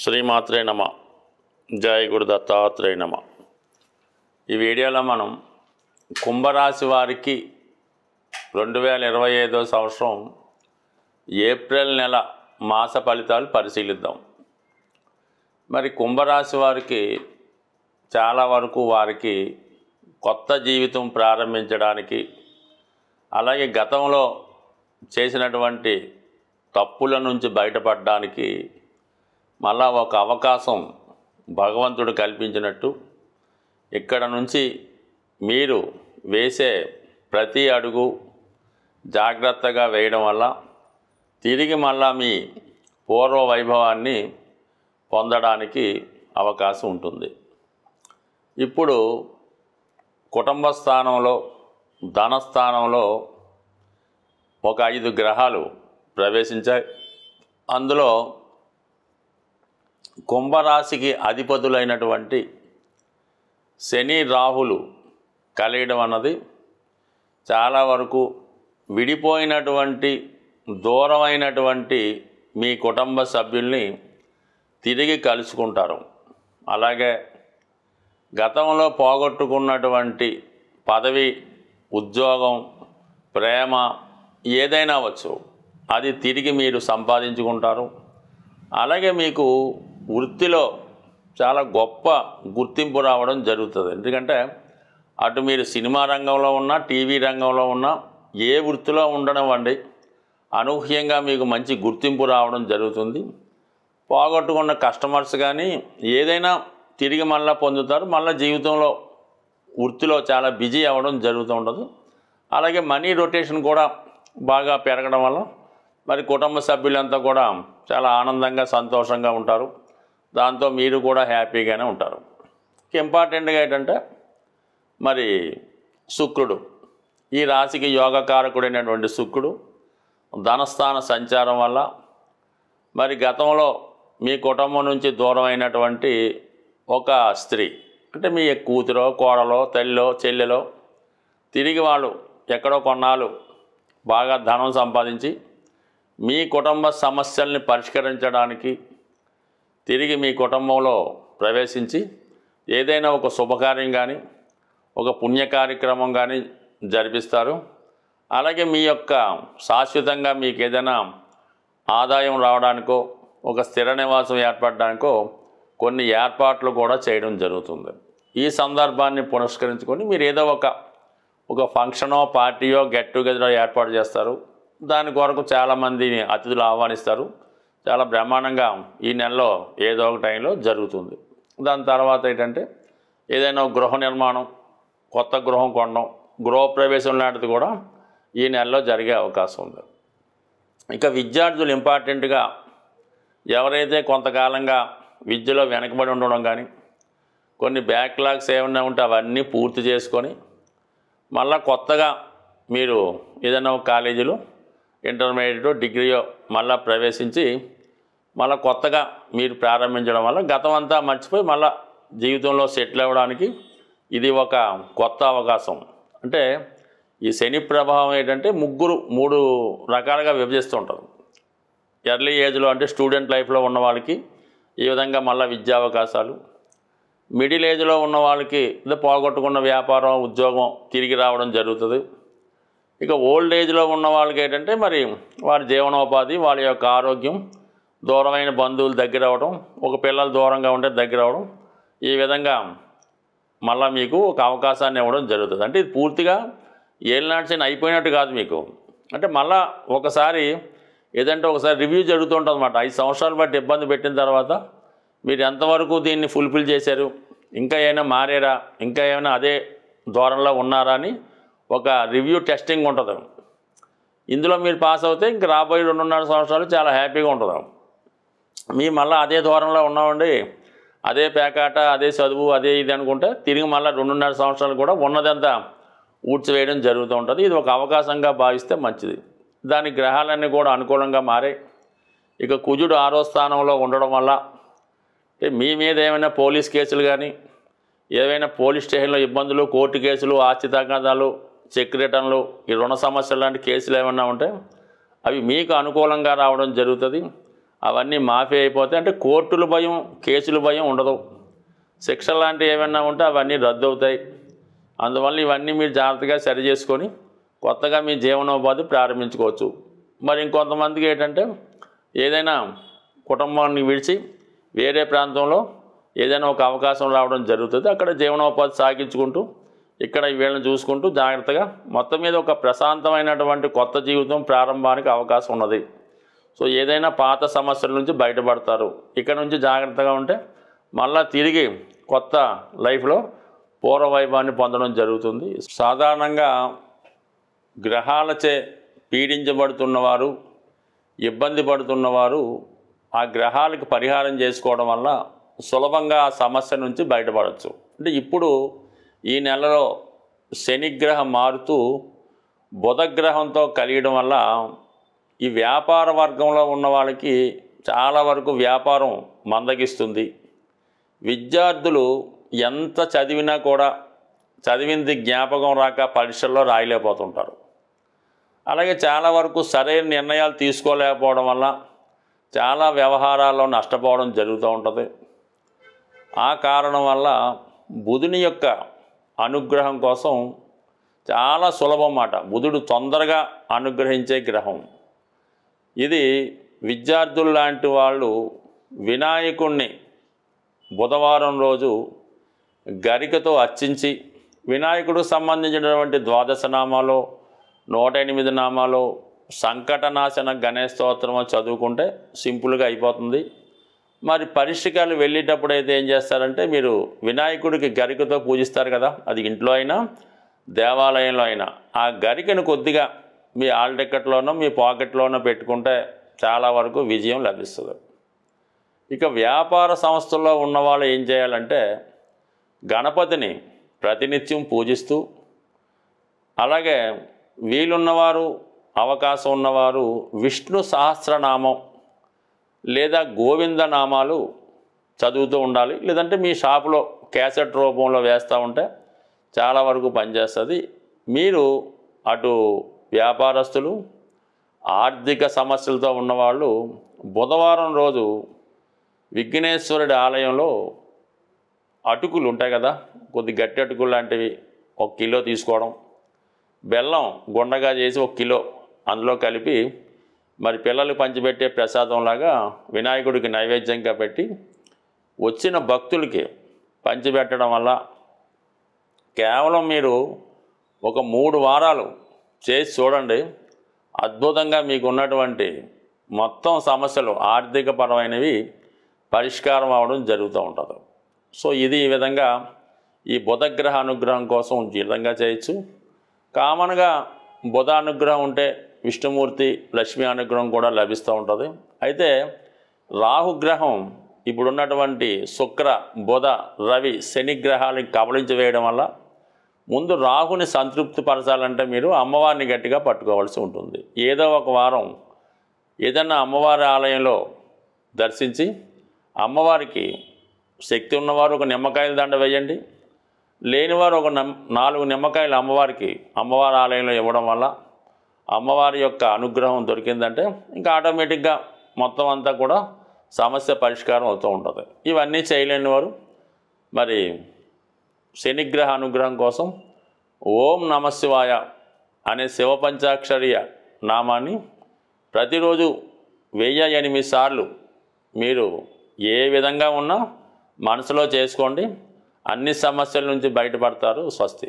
శ్రీమాత్రే నమ. జై గురు దత్తాత్రేయ నమ. ఈ వీడియోలో మనం కుంభరాశి వారికి 2025 సంవత్సరం ఏప్రిల్ నెల మాస ఫలితాలు పరిశీలిద్దాం. మరి కుంభరాశి వారికి చాలా వరకు వారికి కొత్త జీవితం ప్రారంభించడానికి, అలాగే గతంలో చేసినటువంటి తప్పుల నుంచి బయటపడడానికి మళ్ళా ఒక అవకాశం భగవంతుడు కల్పించినట్టు, ఇక్కడ నుంచి మీరు వేసే ప్రతి అడుగు జాగ్రత్తగా వేయడం వల్ల తిరిగి మళ్ళా మీ పూర్వ వైభవాన్ని పొందడానికి అవకాశం ఉంటుంది. ఇప్పుడు కుటుంబ స్థానంలో, ధనస్థానంలో ఒక 5 గ్రహాలు ప్రవేశించాయి. అందులో కుంభరాశికి అధిపతులైనటువంటి శని రాహులు కలియడం అన్నది చాలా వరకు విడిపోయినటువంటి దూరమైనటువంటి మీ కుటుంబ సభ్యుల్ని తిరిగి కలుసుకుంటారు. అలాగే గతంలో పోగొట్టుకున్నటువంటి పదవి, ఉద్యోగం, ప్రేమ ఏదైనా అవ్వచ్చు, అది తిరిగి మీరు సంపాదించుకుంటారు. అలాగే మీకు వృత్తిలో చాలా గొప్ప గుర్తింపు రావడం జరుగుతుంది. ఎందుకంటే అటు మీరు సినిమా రంగంలో ఉన్నా, టీవీ రంగంలో ఉన్నా, ఏ వృత్తిలో ఉండడం వండి అనూహ్యంగా మీకు మంచి గుర్తింపు రావడం జరుగుతుంది. పోగొట్టుకున్న కస్టమర్స్ కానీ ఏదైనా తిరిగి మళ్ళీ పొందుతారు. మళ్ళీ జీవితంలో వృత్తిలో చాలా బిజీ అవ్వడం జరుగుతూ ఉంటుంది. అలాగే మనీ రొటేషన్ కూడా బాగా పెరగడం వల్ల మరి కుటుంబ సభ్యులంతా కూడా చాలా ఆనందంగా, సంతోషంగా ఉంటారు. దాంతో మీరు కూడా హ్యాపీగానే ఉంటారు. ఇంపార్టెంట్గా ఏంటంటే మరి శుక్రుడు, ఈ రాశికి యోగకారకుడైనటువంటి శుక్రుడు ధనస్థాన సంచారం వల్ల మరి గతంలో మీ కుటుంబం నుంచి దూరం అయినటువంటి ఒక స్త్రీ, అంటే మీ కూతురో, కోడలో, తల్లిలో, చెల్లెలో, తిరిగి వాళ్ళు ఎక్కడో కొన్నాళ్ళు బాగా ధనం సంపాదించి మీ కుటుంబ సమస్యల్ని పరిష్కరించడానికి తిరిగి మీ కుటుంబంలో ప్రవేశించి ఏదైనా ఒక శుభకార్యం కానీ, ఒక పుణ్య కార్యక్రమం కానీ జరిపిస్తారు. అలాగే మీ యొక్క శాశ్వతంగా మీకు ఏదైనా ఆదాయం రావడానికో, ఒక స్థిర నివాసం ఏర్పడడానికో కొన్ని ఏర్పాట్లు కూడా చేయడం జరుగుతుంది. ఈ సందర్భాన్ని పురస్కరించుకొని మీరు ఏదో ఒక ఫంక్షనో, పార్టీయో, గెట్ టుగెదరో ఏర్పాటు చేస్తారు. దాని కొరకు చాలామందిని అతిథులు ఆహ్వానిస్తారు. చాలా బ్రహ్మాండంగా ఈ నెలలో ఏదో ఒక టైంలో జరుగుతుంది. దాని తర్వాత ఏంటంటే ఏదైనా గృహ నిర్మాణం, కొత్త గృహం కొనడం, గృహప్రవేశం లాంటిది కూడా ఈ నెలలో జరిగే అవకాశం ఉంది. ఇక విద్యార్థులు ఇంపార్టెంట్గా ఎవరైతే కొంతకాలంగా విద్యలో వెనకబడి ఉండడం కానీ, కొన్ని బ్యాక్లాగ్స్ ఏమైనా ఉంటే అవన్నీ పూర్తి చేసుకొని మళ్ళీ కొత్తగా మీరు ఏదైనా ఒక కాలేజీలో ఇంటర్మీడియట్, డిగ్రీయో మళ్ళీ ప్రవేశించి మళ్ళీ కొత్తగా మీరు ప్రారంభించడం వల్ల గతం అంతా మర్చిపోయి మళ్ళీ జీవితంలో సెటిల్ అవ్వడానికి ఇది ఒక కొత్త అవకాశం. అంటే ఈ శని ప్రభావం ఏంటంటే 3 రకాలుగా విభజిస్తూ ఉంటారు. ఎర్లీ ఏజ్లో అంటే స్టూడెంట్ లైఫ్లో ఉన్న వాళ్ళకి ఈ విధంగా మళ్ళీ విద్యా అవకాశాలు, మిడిల్ ఏజ్లో ఉన్న వాళ్ళకి పోగొట్టుకున్న వ్యాపారం, ఉద్యోగం తిరిగి రావడం జరుగుతుంది. ఇక ఓల్డ్ ఏజ్లో ఉన్న వాళ్ళకి ఏంటంటే మరి వారి జీవనోపాధి, వాళ్ళ యొక్క ఆరోగ్యం, దూరమైన బంధువులు దగ్గర అవ్వడం, ఒక పిల్లలు దూరంగా ఉంటే దగ్గర అవ్వడం, ఈ విధంగా మళ్ళీ మీకు ఒక అవకాశాన్ని ఇవ్వడం జరుగుతుంది. అంటే ఇది పూర్తిగా ఏలినాటి శని అయిపోయినట్టు కాదు మీకు. అంటే మళ్ళీ ఒకసారి ఏదంటే ఒకసారి రివ్యూ జరుగుతుంటుంది అన్నమాట. 5 సంవత్సరాలు బట్టి ఇబ్బంది పెట్టిన తర్వాత మీరు ఎంతవరకు దీన్ని ఫుల్ఫిల్ చేశారు, ఇంకా ఏమైనా మారారా, ఇంకా ఏమైనా అదే ధోరణిలో ఉన్నారా అని ఒక రివ్యూ టెస్టింగ్ ఉంటుంది. ఇందులో మీరు పాస్ అవుతే ఇంక రాబోయే 2.5 సంవత్సరాలు చాలా హ్యాపీగా ఉంటుంది. మీ మళ్ళీ అదే ధోరణిలో ఉన్నామండి, అదే పేకాట, అదే చదువు, అదే ఇది అనుకుంటే తిరిగి మళ్ళీ 2.5 సంవత్సరాలు కూడా ఉన్నదంతా ఊడ్చివేయడం జరుగుతూ ఉంటుంది. ఇది ఒక అవకాశంగా భావిస్తే మంచిది. దాని గ్రహాలన్నీ కూడా అనుకూలంగా మారాయి. ఇక కుజుడు 6వ స్థానంలో ఉండడం వల్ల మీ మీద ఏమైనా పోలీస్ కేసులు కానీ, ఏవైనా పోలీస్ స్టేషన్లో ఇబ్బందులు, కోర్టు కేసులు, ఆస్తి తగాదాలు, చెక్ రిటర్న్లు, ఈ రుణ సమస్యలు లాంటి కేసులు ఏమైనా ఉంటే అవి మీకు అనుకూలంగా రావడం జరుగుతుంది. అవన్నీ మాఫీ అయిపోతాయి. అంటే కోర్టుల భయం, కేసుల భయం ఉండదు. శిక్షలు లాంటివి ఏమైనా ఉంటే అవన్నీ రద్దు అవుతాయి. అందువల్ల ఇవన్నీ మీరు జాగ్రత్తగా సరి చేసుకొని కొత్తగా మీ జీవనోపాధి ప్రారంభించుకోవచ్చు. మరి ఇంకొంతమందికి ఏంటంటే ఏదైనా కుటుంబాన్ని విడిచి వేరే ప్రాంతంలో ఏదైనా ఒక అవకాశం రావడం జరుగుతుంది. అక్కడ జీవనోపాధి సాగించుకుంటూ ఇక్కడ వీళ్ళని చూసుకుంటూ జాగ్రత్తగా మొత్తం మీద ఒక ప్రశాంతమైనటువంటి కొత్త జీవితం ప్రారంభానికి అవకాశం ఉన్నది. సో ఏదైనా పాత సమస్యల నుంచి బయటపడతారు. ఇక్కడ నుంచి జాగ్రత్తగా ఉంటే మళ్ళా తిరిగి కొత్త లైఫ్లో పూర్వ వైభవాన్ని పొందడం జరుగుతుంది. సాధారణంగా గ్రహాలచే పీడించబడుతున్నవారు, ఇబ్బంది పడుతున్నవారు ఆ గ్రహాలకు పరిహారం చేసుకోవడం వల్ల సులభంగా ఆ సమస్య నుంచి బయటపడవచ్చు. అంటే ఇప్పుడు ఈ నెలలో శనిగ్రహం మారుతూ బుధగ్రహంతో కలియడం వల్ల ఈ వ్యాపార వర్గంలో ఉన్న వాళ్ళకి చాలా వరకు వ్యాపారం మందగిస్తుంది. విద్యార్థులు ఎంత చదివినా కూడా చదివింది జ్ఞాపకం రాక పరీక్షల్లో రాయలేకపోతుంటారు. అలాగే చాలా వరకు సరైన నిర్ణయాలు తీసుకోలేకపోవడం వల్ల చాలా వ్యవహారాల్లో నష్టపోవడం జరుగుతూ ఉంటుంది. ఆ కారణం వల్ల బుధుని యొక్క అనుగ్రహం కోసం చాలా సులభం మాట. బుధుడు తొందరగా అనుగ్రహించే గ్రహం. ఇది విద్యార్థులు లాంటి వాళ్ళు వినాయకుణ్ణి బుధవారం రోజు గరికతో అర్చించి వినాయకుడికి సంబంధించినటువంటి 12 నామాలు, 108 నామాలు, సంకటనాశన గణేష్ స్తోత్రం చదువుకుంటే సింపుల్గా అయిపోతుంది. మరి పరీక్షకాలు వెళ్ళేటప్పుడు అయితే ఏం చేస్తారంటే మీరు వినాయకుడికి గరికతో పూజిస్తారు కదా, అది ఇంట్లో అయినా దేవాలయంలో అయినా ఆ గరికను కొద్దిగా మీ హాల్ టికెట్లోనో మీ పాకెట్లోనో పెట్టుకుంటే చాలా వరకు విజయం లభిస్తుంది. ఇక వ్యాపార సంస్థల్లో ఉన్నవాళ్ళు ఏం చేయాలంటే గణపతిని ప్రతినిత్యం పూజిస్తూ, అలాగే వీలున్నవారు అవకాశం ఉన్నవారు విష్ణు సహస్రనామం లేదా గోవింద నామాలు చదువుతూ ఉండాలి. లేదంటే మీ షాపులో క్యాసెట్ రూపంలో వేస్తూ ఉంటే చాలా వరకు పనిచేస్తుంది. మీరు అటు వ్యాపారస్తులు, ఆర్థిక సమస్యలతో ఉన్నవాళ్ళు బుధవారం రోజు విఘ్నేశ్వరుడి ఆలయంలో అటుకులు ఉంటాయి కదా, కొద్ది గట్టి అటుకులు లాంటివి 1 కిలో తీసుకోవడం, బెల్లం గుండగా చేసి 1 కిలో అందులో కలిపి మరి పిల్లలు పంచిపెట్టే ప్రసాదంలాగా వినాయకుడికి నైవేద్యంగా పెట్టి వచ్చిన భక్తులకి పంచిపెట్టడం వల్ల కేవలం మీరు ఒక 3 వారాలు చేసి చూడండి, అద్భుతంగా మీకు ఉన్నటువంటి మొత్తం సమస్యలు ఆర్థిక పరమైనవి పరిష్కారం అవడం జరుగుతూ ఉంటుంది. సో ఇది ఈ విధంగా ఈ బుధగ్రహ అనుగ్రహం కోసం ఈ విధంగా చేయొచ్చు. కామన్గా బుధ అనుగ్రహం ఉంటే విష్ణుమూర్తి, లక్ష్మీ అనుగ్రహం కూడా లభిస్తూ ఉంటుంది. అయితే రాహుగ్రహం ఇప్పుడున్నటువంటి శుక్ర, బుధ, రవి, శని గ్రహాలను కబళించి వేయడం వల్ల ముందు రాహుని సంతృప్తి పరచాలంటే మీరు అమ్మవారిని గట్టిగా పట్టుకోవాల్సి ఉంటుంది. ఏదో ఒక వారం ఏదన్నా అమ్మవారి ఆలయంలో దర్శించి అమ్మవారికి శక్తి ఉన్నవారు ఒక నిమ్మకాయల దండ వేయండి, లేనివారు ఒక 4 నిమ్మకాయలు అమ్మవారి ఆలయంలో ఇవ్వడం వల్ల అమ్మవారి యొక్క అనుగ్రహం దొరికిందంటే ఇంకా ఆటోమేటిక్గా మొత్తం అంతా కూడా సమస్య పరిష్కారం అవుతూ ఉంటుంది. ఇవన్నీ చేయలేని వారు మరి శనిగ్రహ అనుగ్రహం కోసం ఓం నమశివాయ అనే శివ పంచాక్షరీయ నామాన్ని ప్రతిరోజు 1008 సార్లు మీరు ఏ విధంగా ఉన్నా మనసులో చేసుకోండి. అన్ని సమస్యల నుంచి బయటపడతారు. స్వస్తి.